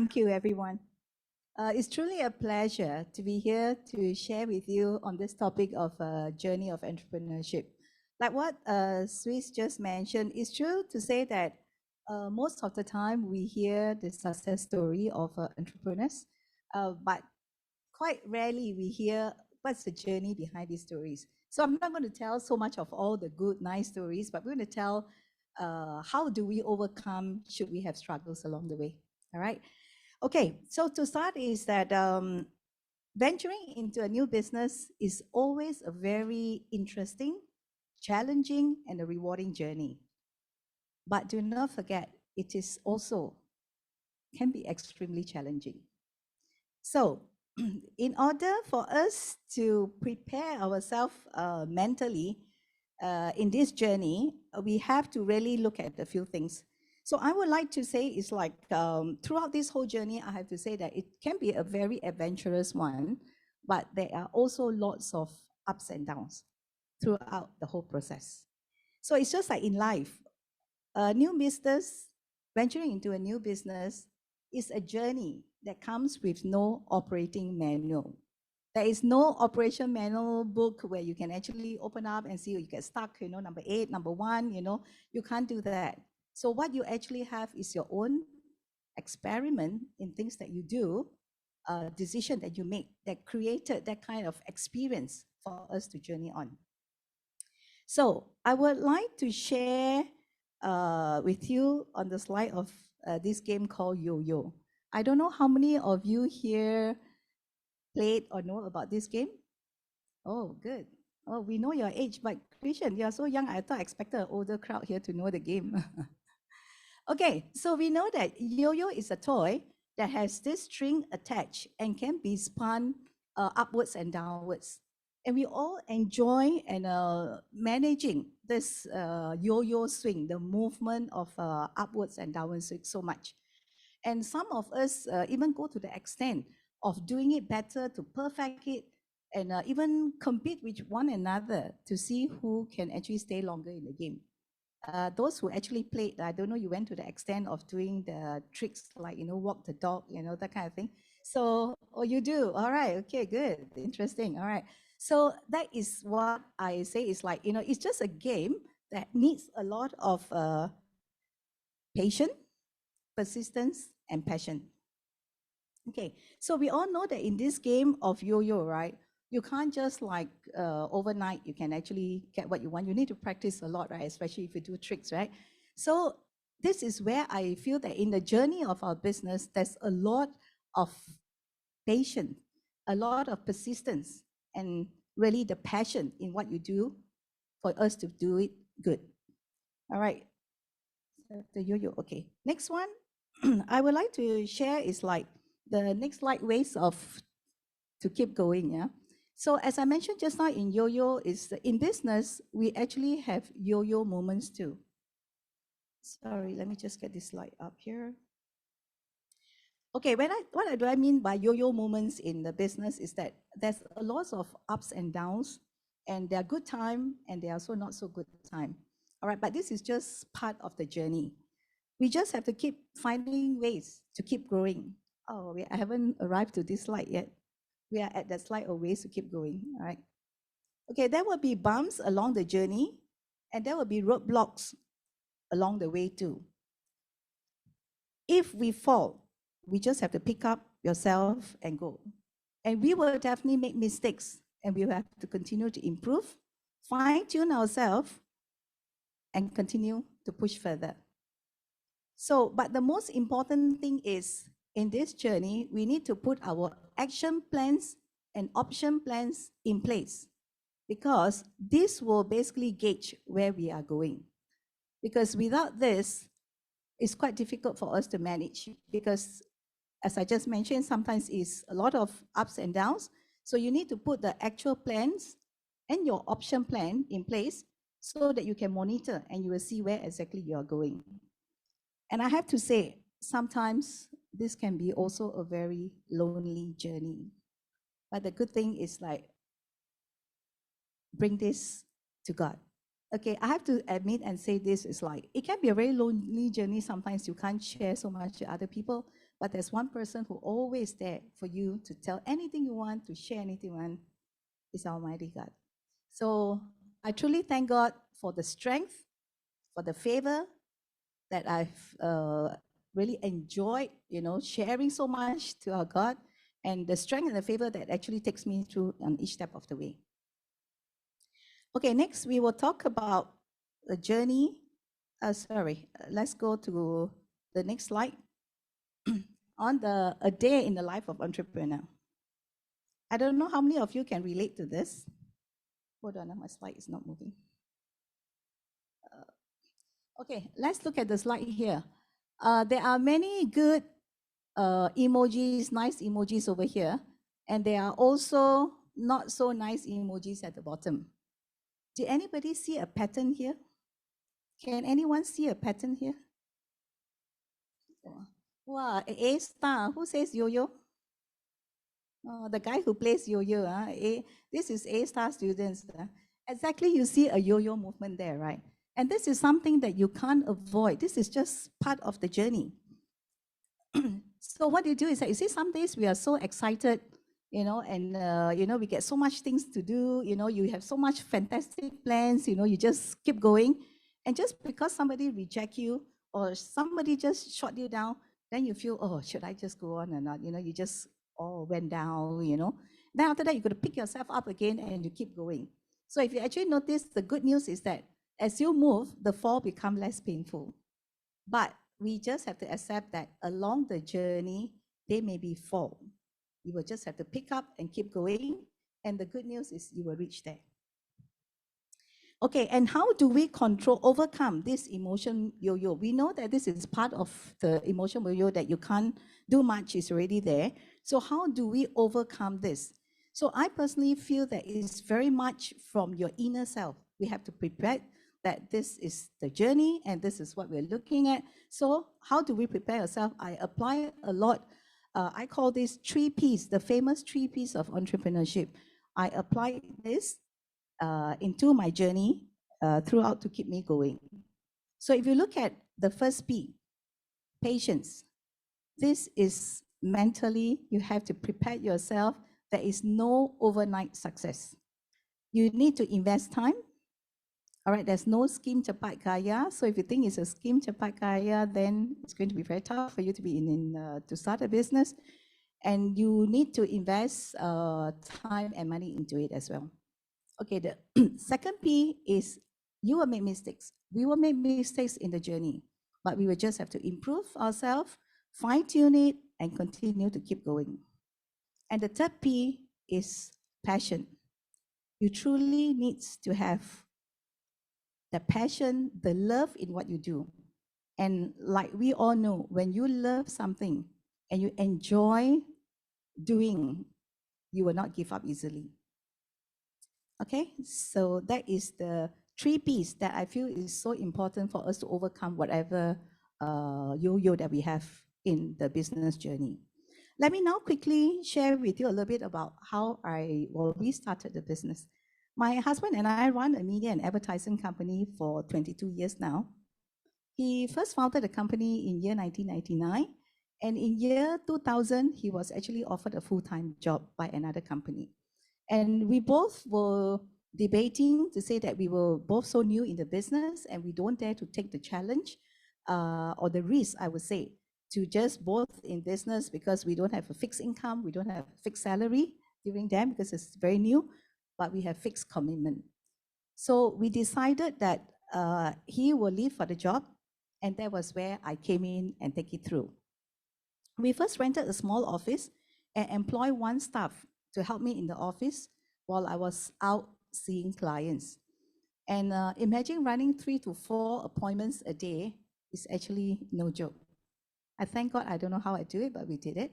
Thank you, everyone. It's truly a pleasure to be here to share with you on this topic of journey of entrepreneurship. Like what Swiss just mentioned, it's true to say that most of the time we hear the success story of entrepreneurs, but quite rarely we hear what's the journey behind these stories. So I'm not going to tell so much of all the good, nice stories, but we're going to tell how do we overcome should we have struggles along the way. All right. Okay, so to start is that venturing into a new business is always a very interesting, challenging, and a rewarding journey. But do not forget, it is also can be extremely challenging. So, in order for us to prepare ourselves mentally in this journey, we have to really look at a few things. So I would like to say it's like throughout this whole journey, I have to say that it can be a very adventurous one, but there are also lots of ups and downs throughout the whole process. So it's just like in life, a new business, venturing into a new business is a journey that comes with no operating manual. There is no operation manual book where you can actually open up and see you get stuck, number 8, number 1, you can't do that. So what you actually have is your own experiment in things that you do, a decision that you make that created that kind of experience for us to journey on. So I would like to share with you on the slide of this game called Yo-Yo. I don't know how many of you here played or know about this game. Oh, good. Oh, we know your age, but Christian, you're so young, I thought I expected an older crowd here to know the game. Okay, so we know that yo-yo is a toy that has this string attached and can be spun upwards and downwards. And we all enjoy and managing this yo-yo swing, the movement of upwards and downwards swing so much. And some of us even go to the extent of doing it better to perfect it and even compete with one another to see who can actually stay longer in the game. Those who actually played, I don't know, you went to the extent of doing the tricks like, walk the dog, that kind of thing. So, oh, you do? All right. Okay, good. Interesting. All right. So that is what I say is like, it's just a game that needs a lot of patience, persistence, and passion. Okay, so we all know that in this game of yo-yo, right, you can't just like overnight, you can actually get what you want. You need to practice a lot, right, especially if you do tricks, right? So this is where I feel that in the journey of our business, there's a lot of patience, a lot of persistence, and really the passion in what you do for us to do it good. All right, so the yo-yo, okay. Next one, I would like to share is like, the next light ways of to keep going, yeah. So as I mentioned just now in yo-yo is in business, we actually have yo-yo moments too. Sorry, let me just get this slide up here. Okay, what do I mean by yo-yo moments in the business is that there's a lot of ups and downs, and there are good time and there are also not so good time. All right, but this is just part of the journey. We just have to keep finding ways to keep growing. Oh, I haven't arrived to this slide yet. We are at that slide of ways to keep going, all right? Okay, there will be bumps along the journey, and there will be roadblocks along the way too. If we fall, we just have to pick up yourself and go. And we will definitely make mistakes, and we will have to continue to improve, fine-tune ourselves, and continue to push further. So, but the most important thing is, in this journey, we need to put our action plans and option plans in place, because this will basically gauge where we are going. Because without this, it's quite difficult for us to manage, because as I just mentioned, sometimes it's a lot of ups and downs. So you need to put the actual plans and your option plan in place so that you can monitor and you will see where exactly you are going. And I have to say, sometimes this can be also a very lonely journey. But the good thing is like, bring this to God. Okay, I have to admit and say this is like, it can be a very lonely journey. Sometimes you can't share so much to other people, but there's one person who always there for you to tell anything you want, to share anything you want, is Almighty God. So I truly thank God for the strength, for the favor that I've really enjoyed, sharing so much to our God, and the strength and the favor that actually takes me through on each step of the way. Okay, next we will talk about the journey. Let's go to the next slide. On a day in the life of entrepreneur. I don't know how many of you can relate to this. Hold on, my slide is not moving. Okay, let's look at the slide here. There are many good emojis, nice emojis over here, and there are also not so nice emojis at the bottom. Did anybody see a pattern here? Can anyone see a pattern here? Wow, A star. Who says yo-yo? Oh, the guy who plays yo-yo. This is A star students. Exactly, you see a yo-yo movement there, right? And this is something that you can't avoid. This is just part of the journey. So what you do is that, you see, some days we are so excited, and we get so much things to do, you have so much fantastic plans, you just keep going. And just because somebody reject you or somebody just shot you down, then you feel, oh, should I just go on or not? You just all went down, Then after that, you got to pick yourself up again and you keep going. So if you actually notice, the good news is that as you move, the fall become less painful. But we just have to accept that along the journey, they may be fall. You will just have to pick up and keep going. And the good news is you will reach there. Okay, and how do we overcome this emotion yo-yo? We know that this is part of the emotion yo-yo, that you can't do much, is already there. So how do we overcome this? So I personally feel that it's very much from your inner self. We have to prepare that this is the journey and this is what we're looking at. So how do we prepare ourselves? I apply a lot. I call this 3 Ps, the famous 3 Ps of entrepreneurship. I apply this into my journey throughout to keep me going. So if you look at the first P, patience, this is mentally, you have to prepare yourself. There is no overnight success. You need to invest time. All right, there's no scheme cepat kaya. So if you think it's a scheme cepat kaya, then it's going to be very tough for you to be to start a business. And you need to invest time and money into it as well. Okay, the second P is you will make mistakes. We will make mistakes in the journey, but we will just have to improve ourselves, fine-tune it, and continue to keep going. And the third P is passion. You truly need to have the passion, the love in what you do. And like we all know, when you love something and you enjoy doing, you will not give up easily. Okay, so that is the 3 Ps that I feel is so important for us to overcome whatever yo-yo that we have in the business journey. Let me now quickly share with you a little bit about how we started the business. My husband and I run a media and advertising company for 22 years now. He first founded the company in year 1999, and in year 2000, he was actually offered a full-time job by another company. And we both were debating to say that we were both so new in the business and we don't dare to take the challenge or the risk, I would say, to just both in business, because we don't have a fixed income, we don't have fixed salary during them because it's very new, but we have fixed commitment. So we decided that he will leave for the job, and that was where I came in and take it through. We first rented a small office and employed one staff to help me in the office while I was out seeing clients. And imagine running 3 to 4 appointments a day is actually no joke. I thank God I don't know how I do it, but we did it.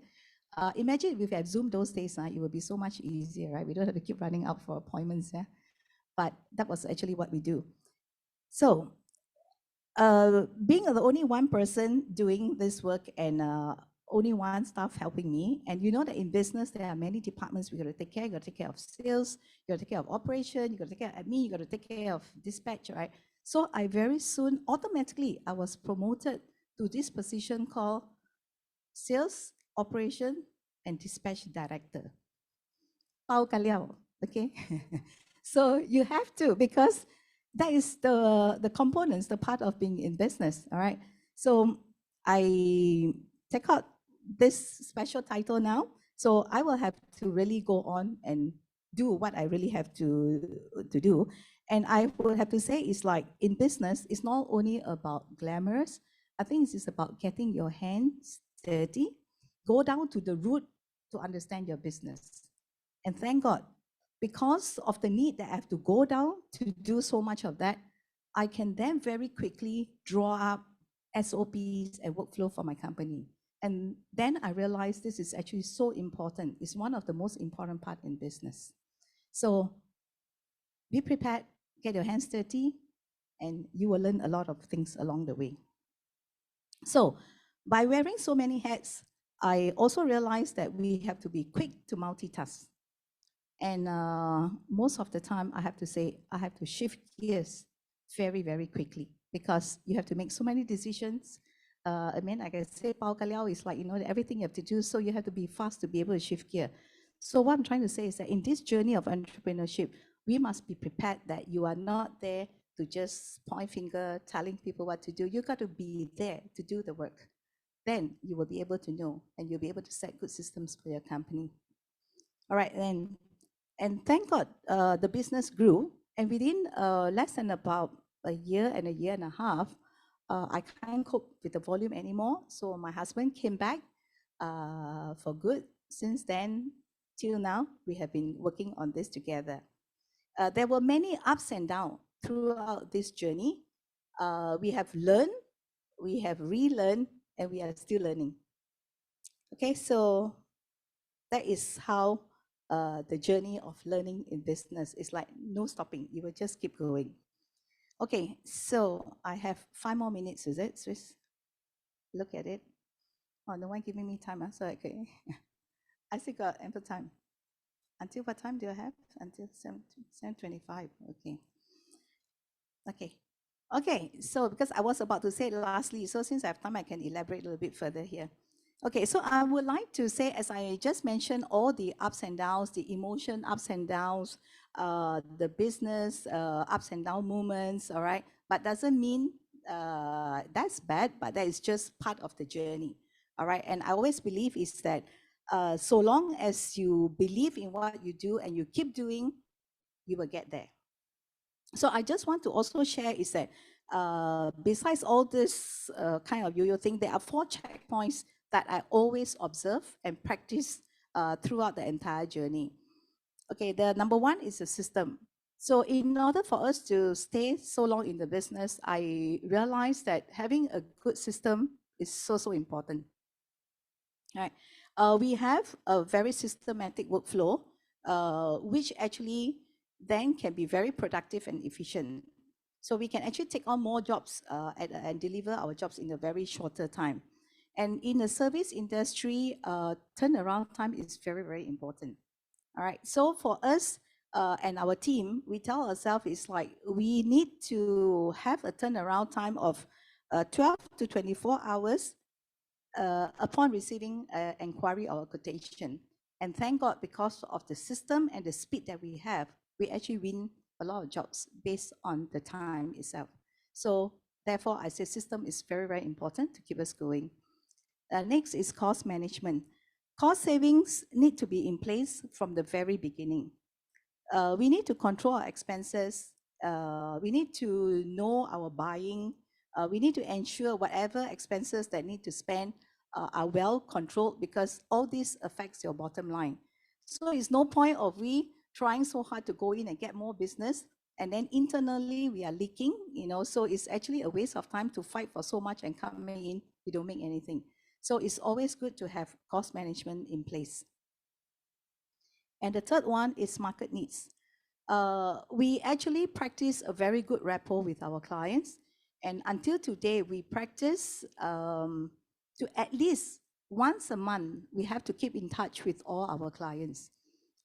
Imagine if we had Zoom those days, it would be so much easier, right? We don't have to keep running out for appointments, yeah? But that was actually what we do. So being the only one person doing this work and only one staff helping me, and you know that in business there are many departments we got to take care. You got to take care of sales, you got to take care of operation, you got to take care of admin, you got to take care of dispatch, right? So I very soon, automatically, I was promoted to this position called sales, operation, and dispatch director. Pao ka liao, okay? So you have to, because that is the components, the part of being in business, all right? So I take out this special title now. So I will have to really go on and do what I really have to do. And I would have to say it's like in business, it's not only about glamorous. I think it's about getting your hands dirty, go down to the root to understand your business. And thank God, because of the need that I have to go down to do so much of that, I can then very quickly draw up SOPs and workflow for my company. And then I realized this is actually so important. It's one of the most important part in business. So be prepared, get your hands dirty, and you will learn a lot of things along the way. So by wearing so many hats, I also realized that we have to be quick to multitask. And most of the time, I have to say, I have to shift gears very, very quickly because you have to make so many decisions. I mean, like I say, Pao Kaliao is like, everything you have to do, so you have to be fast to be able to shift gear. So what I'm trying to say is that in this journey of entrepreneurship, we must be prepared that you are not there to just point finger, telling people what to do. You got to be there to do the work. Then you will be able to know, and you'll be able to set good systems for your company. All right, then. And thank God, the business grew. And within less than about a year and a half, I can't cope with the volume anymore. So my husband came back for good. Since then, till now, we have been working on this together. There were many ups and downs throughout this journey. We have learned, we have relearned, and we are still learning. Okay, so that is how the journey of learning in business is like no stopping. You will just keep going. Okay, so I have 5 more minutes, is it, Swiss? Look at it. Oh, no one giving me time, so okay. I still got ample time. Until what time do I have? Until 7:25, okay. Okay. Okay, so because I was about to say lastly, so since I have time, I can elaborate a little bit further here. Okay, so I would like to say, as I just mentioned, all the ups and downs, the emotion ups and downs, the business ups and down moments, all right? But doesn't mean that's bad, but that is just part of the journey, all right? And I always believe is that so long as you believe in what you do and you keep doing, you will get there. So I just want to also share is that besides all this kind of yo-yo thing, there are 4 checkpoints that I always observe and practice throughout the entire journey. Okay, the number 1 is the system. So in order for us to stay so long in the business, I realized that having a good system is so important. Right. We have a very systematic workflow, which actually then can be very productive and efficient. So we can actually take on more jobs and deliver our jobs in a very shorter time. And in the service industry, turnaround time is very, very important. All right. So for us and our team, we tell ourselves it's like we need to have a turnaround time of 12 to 24 hours upon receiving an inquiry or a quotation. And thank God, because of the system and the speed that we have, we actually win a lot of jobs based on the time itself. So therefore, I say system is very, very important to keep us going. Next is cost management. Cost savings need to be in place from the very beginning. We need to control our expenses. We need to know our buying. We need to ensure whatever expenses that need to spend are well controlled, because all this affects your bottom line. So it's no point of we trying so hard to go in and get more business, and then internally we are leaking, so it's actually a waste of time to fight for so much and coming in, we don't make anything. So it's always good to have cost management in place. And the third one is market needs. We actually practice a very good rapport with our clients. And until today, we practice to at least once a month, we have to keep in touch with all our clients.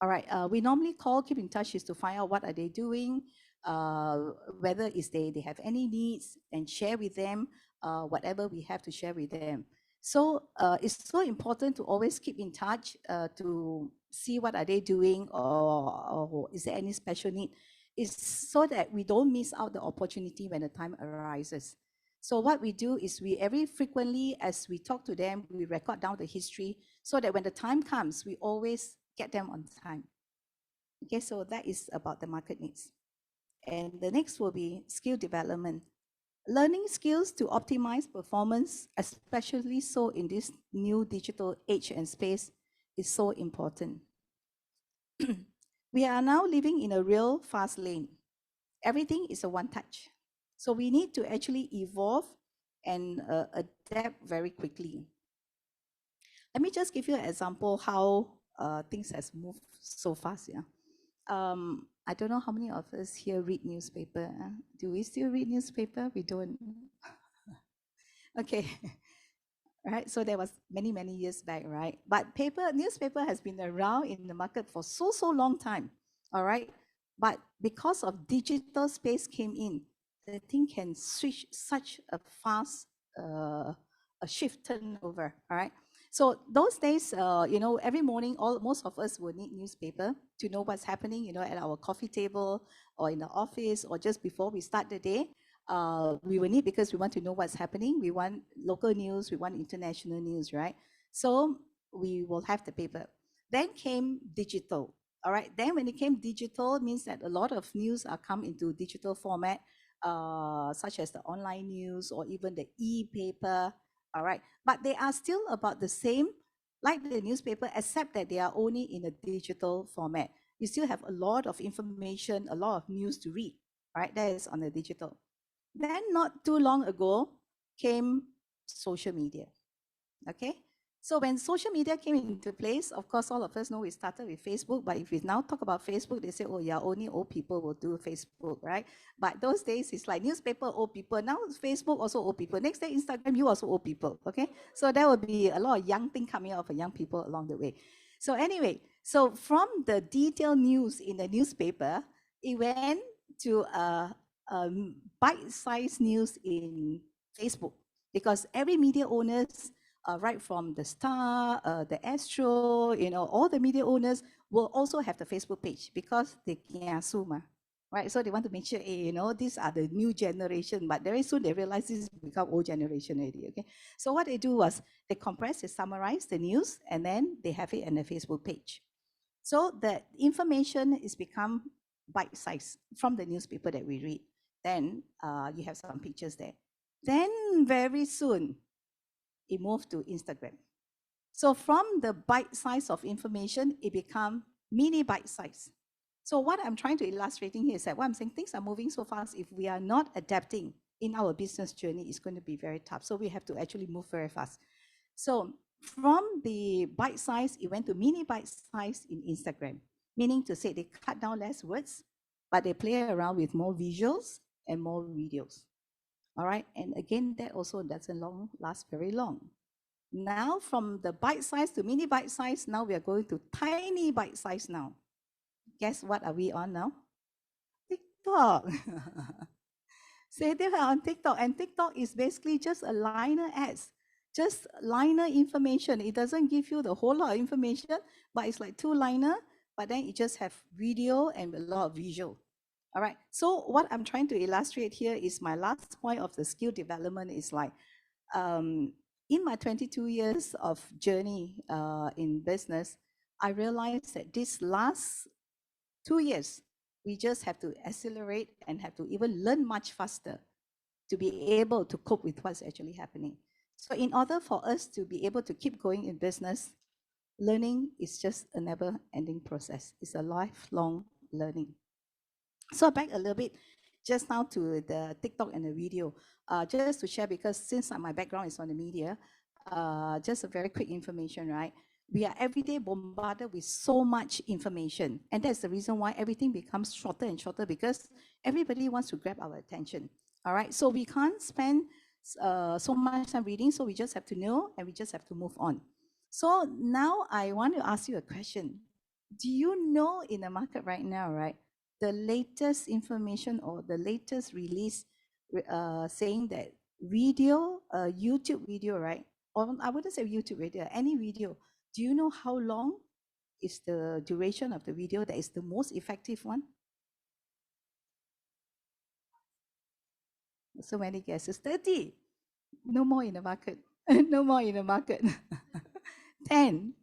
All right, we normally keep in touch is to find out what are they doing, whether is they have any needs, and share with them whatever we have to share with them. So it's so important to always keep in touch to see what are they doing, or is there any special need. It's so that we don't miss out the opportunity when the time arises. So what we do is we every frequently as we talk to them, we record down the history so that when the time comes, we always get them on time. Okay, so that is about the market needs. And the next will be skill development. Learning skills to optimize performance, especially so in this new digital age and space, is so important. We are now living in a real fast lane. Everything is a one touch. So we need to actually evolve and adapt very quickly. Let me just give you an example how things has moved so fast. Yeah. I don't know how many of us here read newspaper. Do we still read newspaper? We don't. Okay. Right, so that was many, many years back, right? But newspaper has been around in the market for so long time, all right? But because of digital space came in, the thing can switch such a fast a shift turnover, all right? So those days, every morning, most of us will need newspaper to know what's happening, at our coffee table or in the office or just before we start the day. We will need because we want to know what's happening. We want local news, we want international news, right? So we will have the paper. Then came digital. All right. Then when it came digital, it means that a lot of news are come into digital format, such as the online news or even the e-paper. All right. But they are still about the same, like the newspaper, except that they are only in a digital format. You still have a lot of information, a lot of news to read. Right. That is on the digital. Then not too long ago came social media. Okay. So when social media came into place, of course, all of us know we started with Facebook, but if we now talk about Facebook, they say, oh yeah, only old people will do Facebook, right? But those days, it's like newspaper, old people. Now it's Facebook, also old people. Next day, Instagram, you also old people, okay? So there will be a lot of young thing coming out for young people along the way. So anyway, so from the detailed news in the newspaper, it went to bite-sized news in Facebook, because every media owners, right from the Star, the Astro, all the media owners will also have the Facebook page because they kiasu ma, right? So they want to make sure, these are the new generation, but very soon they realize this become old generation already, okay? So what they do was they compress, they summarize the news, and then they have it on the Facebook page. So the information is become bite-sized from the newspaper that we read. Then you have some pictures there. Then very soon, it moved to Instagram. So from the bite size of information, it become mini bite size. So what I'm trying to illustrating here is that what I'm saying, things are moving so fast. If we are not adapting in our business journey, it's going to be very tough. So we have to actually move very fast. So from the bite size, it went to mini bite size in Instagram, meaning to say they cut down less words, but they play around with more visuals and more videos. All right. And again, that also doesn't last very long. Now from the bite size to mini bite size, now we are going to tiny bite size now. Guess what are we on now? TikTok. So they are on TikTok, and TikTok is basically just a liner ads, just liner information. It doesn't give you the whole lot of information, but it's like two liner, but then it just have video and a lot of visual. All right. So what I'm trying to illustrate here is my last point of the skill development is like, in my 22 years of journey in business, I realized that this last 2 years, we just have to accelerate and have to even learn much faster to be able to cope with what's actually happening. So in order for us to be able to keep going in business, learning is just a never-ending process. It's a lifelong learning. So back a little bit just now to the TikTok and the video, just to share, because since my background is on the media, just a very quick information, right? We are every day bombarded with so much information. And that's the reason why everything becomes shorter and shorter, because everybody wants to grab our attention. All right. So we can't spend so much time reading. So we just have to know and we just have to move on. So now I want to ask you a question. Do you know in the market right now, right, the latest information or the latest release saying that video, YouTube video, right, or I wouldn't say YouTube video, any video, do you know how long is the duration of the video that is the most effective one? So many guesses. 30. No more in the market. No more in the market. 10.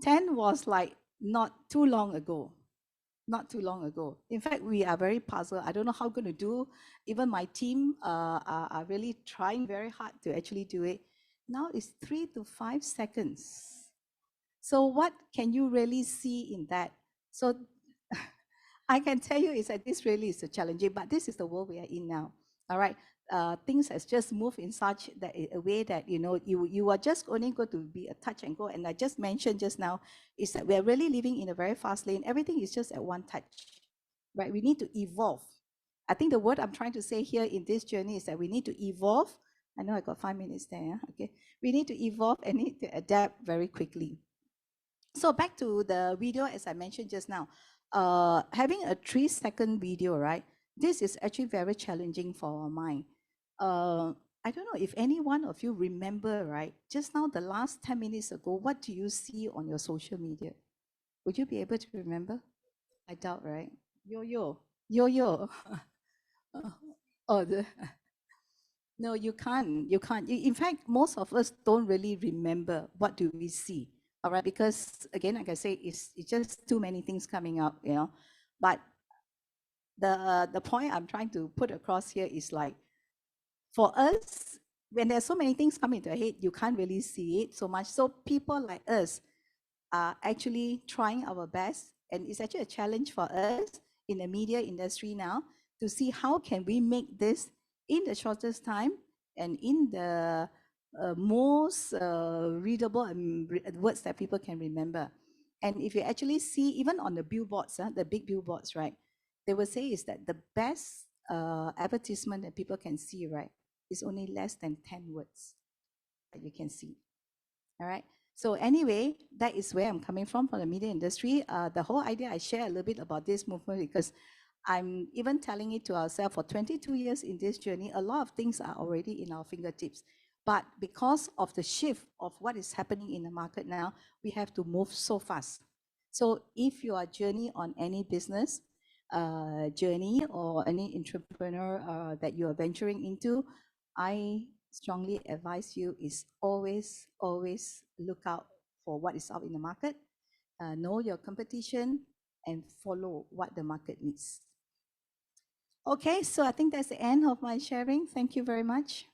10 was like not too long ago. Not too long ago. In fact, we are very puzzled. I don't know how going to do. Even my team are really trying very hard to actually do it. Now it's 3 to 5 seconds. So what can you really see in that? So I can tell you is that this really is a challenging, but this is the world we are in now. All right. Things has just moved in such that a way that you are just only going to be a touch and go. And I just mentioned just now is that we are really living in a very fast lane. Everything is just at one touch, right? We need to evolve. I think the word I'm trying to say here in this journey is that we need to evolve. I know I got 5 minutes there. Okay, we need to evolve and need to adapt very quickly. So back to the video, as I mentioned just now, having a 3-second video, right? This is actually very challenging for our mind. I don't know if any one of you remember, right? Just now, the last 10 minutes ago, what do you see on your social media? Would you be able to remember? I doubt, right? Yo-yo, yo-yo. Oh, no, you can't. You can't. In fact, most of us don't really remember what do we see. All right, because again, like I say, it's just too many things coming up, But the point I'm trying to put across here is like, for us, when there's so many things coming to a head, you can't really see it so much. So people like us are actually trying our best, and it's actually a challenge for us in the media industry now to see how can we make this in the shortest time and in the most readable and words that people can remember. And if you actually see, even on the billboards, the big billboards, right, they will say is that the best advertisement that people can see, right, is only less than 10 words that you can see. All right. So anyway, that is where I'm coming from the media industry. The whole idea, I share a little bit about this movement because I'm even telling it to ourselves for 22 years in this journey, a lot of things are already in our fingertips. But because of the shift of what is happening in the market now, we have to move so fast. So if you are journey on any business journey or any entrepreneur that you are venturing into, I strongly advise you is always look out for what is out in the market, know your competition, and follow what the market needs. Okay, so I think that's the end of my sharing. Thank you very much.